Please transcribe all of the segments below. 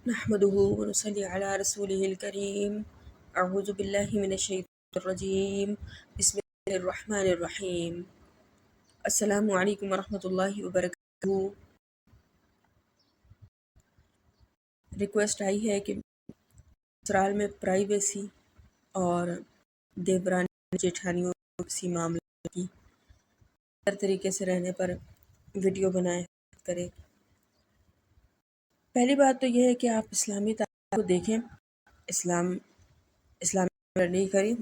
نحمده ونصلي على رسوله الكريم اعوذ باللہ من الشیطان الرجیم بسم اللہ الرحمن الرحیم السلام علیکم ورحمۃ اللہ وبرکاتہ۔ ریکویسٹ آئی ہے کہ سسرال میں پرائیویسی اور دیورانی جیٹھانیوں کسی معاملے کی ہر طریقے سے رہنے پر ویڈیو بنائے کرے۔ پہلی بات تو یہ ہے کہ آپ اسلامی تعلیم کو دیکھیں، اسلامی اسٹڈی کریں،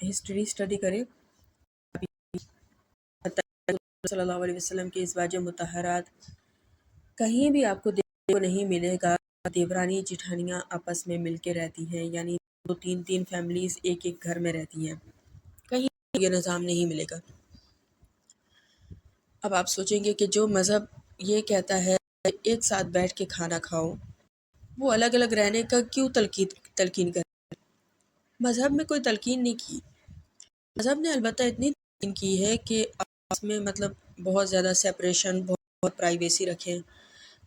ہسٹری اسٹڈی کریں۔ صلی اللہ علیہ وسلم کے ازواج مطہرات کہیں بھی آپ کو دیکھنے کو نہیں ملے گا دیورانی جٹھانیاں آپس میں مل کے رہتی ہیں، یعنی دو تین فیملیز ایک ایک گھر میں رہتی ہیں، کہیں یہ نظام نہیں ملے گا۔ اب آپ سوچیں گے کہ جو مذہب یہ کہتا ہے ایک ساتھ بیٹھ کے کھانا کھاؤ، وہ الگ الگ رہنے کا کیوں تلقین کر؟ مذہب میں کوئی تلقین نہیں کی، مذہب نے البتہ اتنی تلقین کی ہے کہ آپس میں بہت زیادہ سیپریشن، بہت پرائیویسی رکھیں،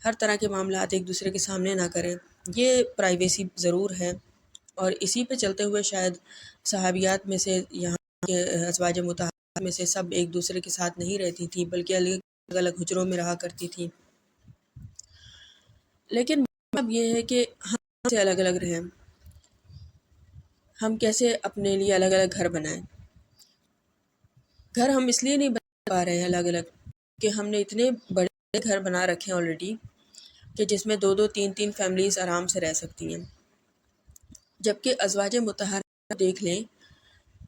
ہر طرح کے معاملات ایک دوسرے کے سامنے نہ کریں، یہ پرائیویسی ضرور ہے۔ اور اسی پہ چلتے ہوئے شاید صحابیات میں سے، یہاں کے ازواج مطہرات میں سے سب ایک دوسرے کے ساتھ نہیں رہتی تھیں، بلکہ الگ الگ حجروں میں رہا کرتی تھیں۔ لیکن اب یہ ہے کہ ہم سے الگ الگ رہیں، ہم کیسے اپنے لیے الگ الگ گھر بنائیں۔ گھر ہم اس لیے نہیں بنا پا رہے ہیں الگ الگ کہ ہم نے اتنے بڑے گھر بنا رکھے ہیں آلریڈی کہ جس میں دو تین فیملیز آرام سے رہ سکتی ہیں، جبکہ ازواج مطہرات دیکھ لیں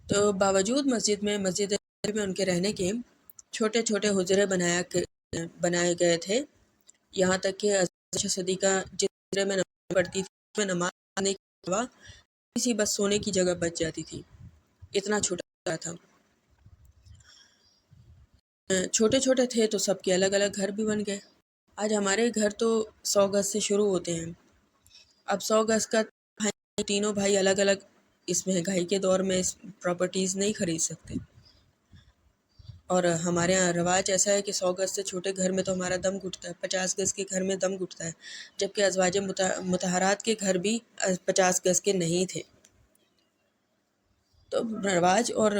تو باوجود مسجد میں ان کے رہنے کے چھوٹے چھوٹے حجرے بنائے گئے تھے، یہاں تک کہ صدیقہ جس حجرے میں نماز پڑھتی تھی میں نماز پڑھنے کے علاوہ کسی بس سونے کی جگہ بچ جاتی تھی، اتنا چھوٹا تھا۔ چھوٹے چھوٹے تھے تو سب کے الگ الگ گھر بھی بن گئے۔ آج ہمارے گھر تو 100 گز سے شروع ہوتے ہیں، اب 100 گز کا تینوں بھائی الگ الگ اس مہنگائی کے دور میں پراپرٹیز نہیں خرید سکتے، اور ہمارے یہاں رواج ایسا ہے کہ 100 گز سے چھوٹے گھر میں تو ہمارا دم گھٹتا ہے، 50 گز کے گھر میں دم گھٹتا ہے، جبکہ ازواج مطہرات کے گھر بھی 50 گز کے نہیں تھے۔ تو رواج اور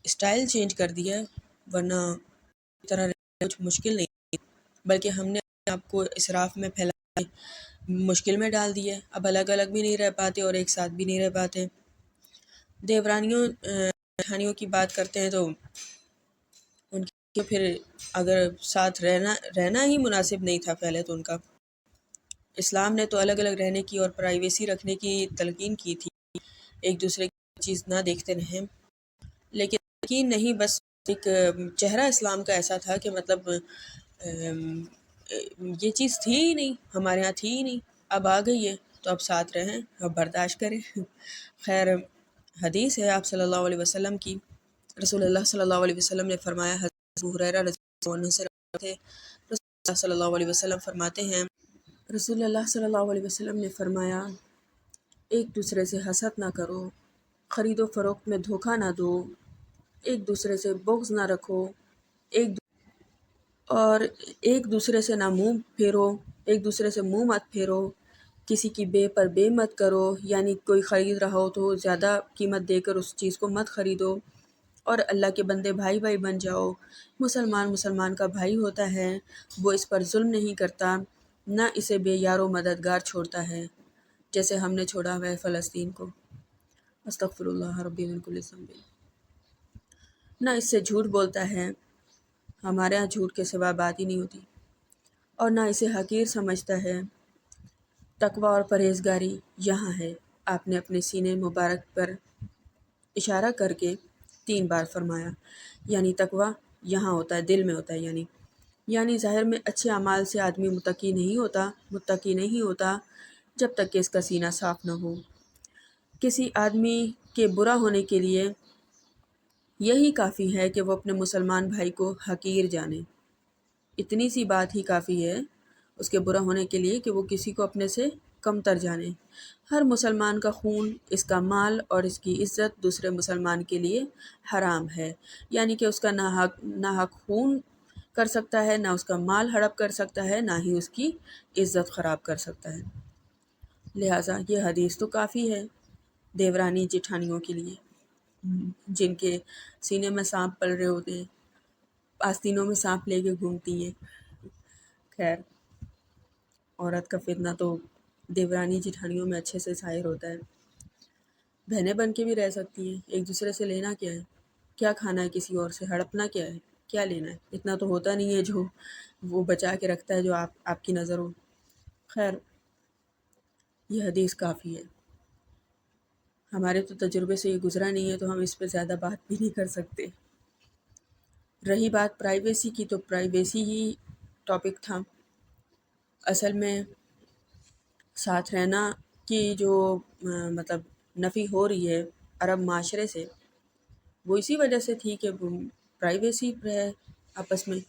اسٹائل چینج کر دیا ہے، ورنہ اس طرح کچھ مشکل نہیں، بلکہ ہم نے اپنے آپ کو اسراف میں پھیلا کے مشکل میں ڈال دیا ہے۔ اب الگ الگ بھی نہیں رہ پاتے اور ایک ساتھ بھی نہیں رہ پاتے۔ دیورانیوں جیٹھانیوں کی بات کرتے ہیں تو ان کے پھر اگر ساتھ رہنا ہی مناسب نہیں تھا پہلے تو ان کا، اسلام نے تو الگ الگ رہنے کی اور پرائیویسی رکھنے کی تلقین کی تھی، ایک دوسرے کی چیز نہ دیکھتے رہیں، لیکن یقین نہیں، بس ایک چہرہ اسلام کا ایسا تھا کہ یہ چیز تھی ہی نہیں، ہمارے ہاں تھی ہی نہیں، اب آ گئی ہے تو اب ساتھ رہیں، اب برداشت کریں۔ خیر، حدیث ہے آپ صلی اللہ علیہ وسلم کی، رسول اللہ صلی اللہ علیہ وسلم نے فرمایا، حضرت ابو ہریرہ رضی اللہ عنہ سے روایت ہے، رسول اللہ صلی اللہ علیہ وسلم فرماتے ہیں، رسول اللہ صلی اللہ علیہ وسلم نے فرمایا، ایک دوسرے سے حسد نہ کرو، خرید و فروخت میں دھوکہ نہ دو، ایک دوسرے سے بغض نہ رکھو، اور ایک دوسرے سے نہ منہ پھیرو، ایک دوسرے سے منہ مت پھیرو، کسی کی بے پر بے مت کرو، یعنی کوئی خرید رہا ہو تو زیادہ قیمت دے کر اس چیز کو مت خریدو، اور اللہ کے بندے بھائی بن جاؤ، مسلمان کا بھائی ہوتا ہے، وہ اس پر ظلم نہیں کرتا، نہ اسے بے یار و مددگار چھوڑتا ہے جیسے ہم نے چھوڑا ہوا ہے فلسطین کو۔ استغفر اللہ ربی من کل ذنب۔ نہ اس سے جھوٹ بولتا ہے، ہمارے ہاں جھوٹ کے سوا بات ہی نہیں ہوتی، اور نہ اسے حقیر سمجھتا ہے۔ تقوی اور پرہیزگاری یہاں ہے، آپ نے اپنے سینے مبارک پر اشارہ کر کے 3 بار فرمایا، یعنی تقوی یہاں ہوتا ہے، دل میں ہوتا ہے، یعنی ظاہر میں اچھے اعمال سے آدمی متقی نہیں ہوتا جب تک کہ اس کا سینہ صاف نہ ہو۔ کسی آدمی کے برا ہونے کے لیے یہی کافی ہے کہ وہ اپنے مسلمان بھائی کو حقیر جانے، اتنی سی بات ہی کافی ہے اس کے برا ہونے کے لیے کہ وہ کسی کو اپنے سے کم تر جانے۔ ہر مسلمان کا خون، اس کا مال اور اس کی عزت دوسرے مسلمان کے لیے حرام ہے، یعنی کہ اس کا ناحق خون کر سکتا ہے، نہ اس کا مال ہڑپ کر سکتا ہے، نہ ہی اس کی عزت خراب کر سکتا ہے۔ لہٰذا یہ حدیث تو کافی ہے دیورانی جٹھانیوں کے لیے، جن کے سینے میں سانپ پل رہے ہوتے ہیں، آستینوں میں سانپ لے کے گھومتی ہیں۔ خیر، عورت کا فتنہ تو دیورانی جٹھانیوں میں اچھے سے ظاہر ہوتا ہے۔ بہنیں بن کے بھی رہ سکتی ہیں، ایک دوسرے سے لینا کیا ہے؟ کیا کھانا ہے کسی اور سے؟ ہڑپنا کیا ہے؟ کیا لینا ہے؟ اتنا تو ہوتا نہیں ہے جو وہ بچا کے رکھتا ہے جو آپ کی نظر ہو۔ خیر، یہ حدیث کافی ہے۔ ہمارے تو تجربے سے یہ گزرا نہیں ہے تو ہم اس پہ زیادہ بات بھی نہیں کر سکتے۔ رہی بات پرائیویسی کی، تو پرائیویسی ہی ٹاپک تھا۔ اصل میں ساتھ رہنا کی جو مطلب نفی ہو رہی ہے عرب معاشرے سے، وہ اسی وجہ سے تھی کہ پرائیویسی ہے آپس میں۔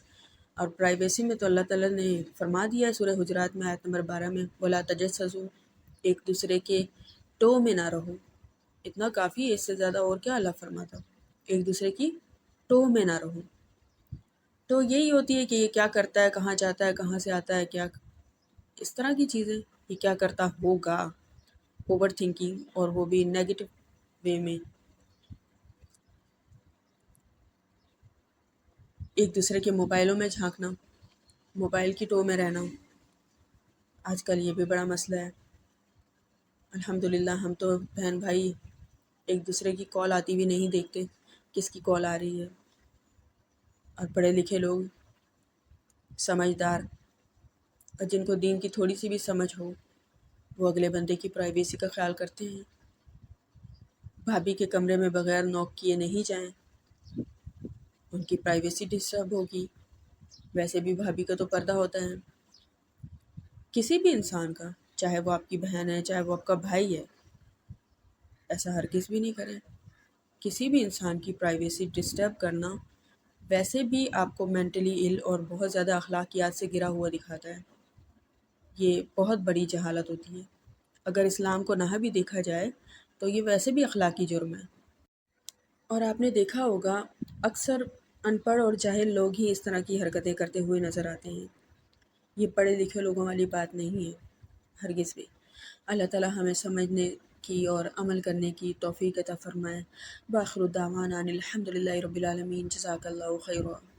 اور پرائیویسی میں تو اللہ تعالیٰ نے فرما دیا ہے سورہ حجرات میں آیت نمبر 12 میں، وَلَا تَجَسَّسُوا، ایک دوسرے کے ٹو میں نہ رہو۔ اتنا کافی ہے، اس سے زیادہ اور کیا اللہ فرماتا؟ ایک دوسرے کی ٹو میں نہ رہو۔ تو یہی ہوتی ہے کہ یہ کیا کرتا ہے، کہاں جاتا ہے، کہاں سے آتا ہے، کیا اس طرح کی چیزیں، یہ کیا کرتا ہوگا، اوور تھنکنگ، اور وہ بھی نیگیٹو وے میں۔ ایک دوسرے کے موبائلوں میں جھانکنا، موبائل کی ٹو میں رہنا، آج کل یہ بھی بڑا مسئلہ ہے۔ الحمدللہ ہم تو بہن بھائی ایک دوسرے کی کال آتی بھی نہیں دیکھتے، کس کی کال آ رہی ہے۔ اور پڑھے لکھے لوگ، سمجھدار، اور جن کو دین کی تھوڑی سی بھی سمجھ ہو، وہ اگلے بندے کی پرائیویسی کا خیال کرتے ہیں۔ بھابھی کے کمرے میں بغیر نوک کیے نہیں جائیں، ان کی پرائیویسی ڈسٹرب ہوگی۔ ویسے بھی بھابھی کا تو پردہ ہوتا ہے، کسی بھی انسان کا، چاہے وہ آپ کی بہن ہے، چاہے وہ آپ کا بھائی ہے، ایسا ہرگز بھی نہیں کریں۔ کسی بھی انسان کی پرائیویسی ڈسٹرب کرنا ویسے بھی آپ کو مینٹلی ill اور بہت زیادہ اخلاقیات سے گرا ہوا دکھاتا ہے۔ یہ بہت بڑی جہالت ہوتی ہے۔ اگر اسلام کو نہ بھی دیکھا جائے تو یہ ویسے بھی اخلاقی جرم ہے۔ اور آپ نے دیکھا ہوگا اکثر ان پڑھ اور جاہل لوگ ہی اس طرح کی حرکتیں کرتے ہوئے نظر آتے ہیں، یہ پڑھے لکھے لوگوں والی بات نہیں ہے ہرگز بھی۔ اللہ تعالیٰ ہمیں سمجھنے کی اور عمل کرنے کی توفیق عطا فرمائے۔ بآخر دعوانا ان الحمد للہ رب العالمین، جزاک اللہ خیرا۔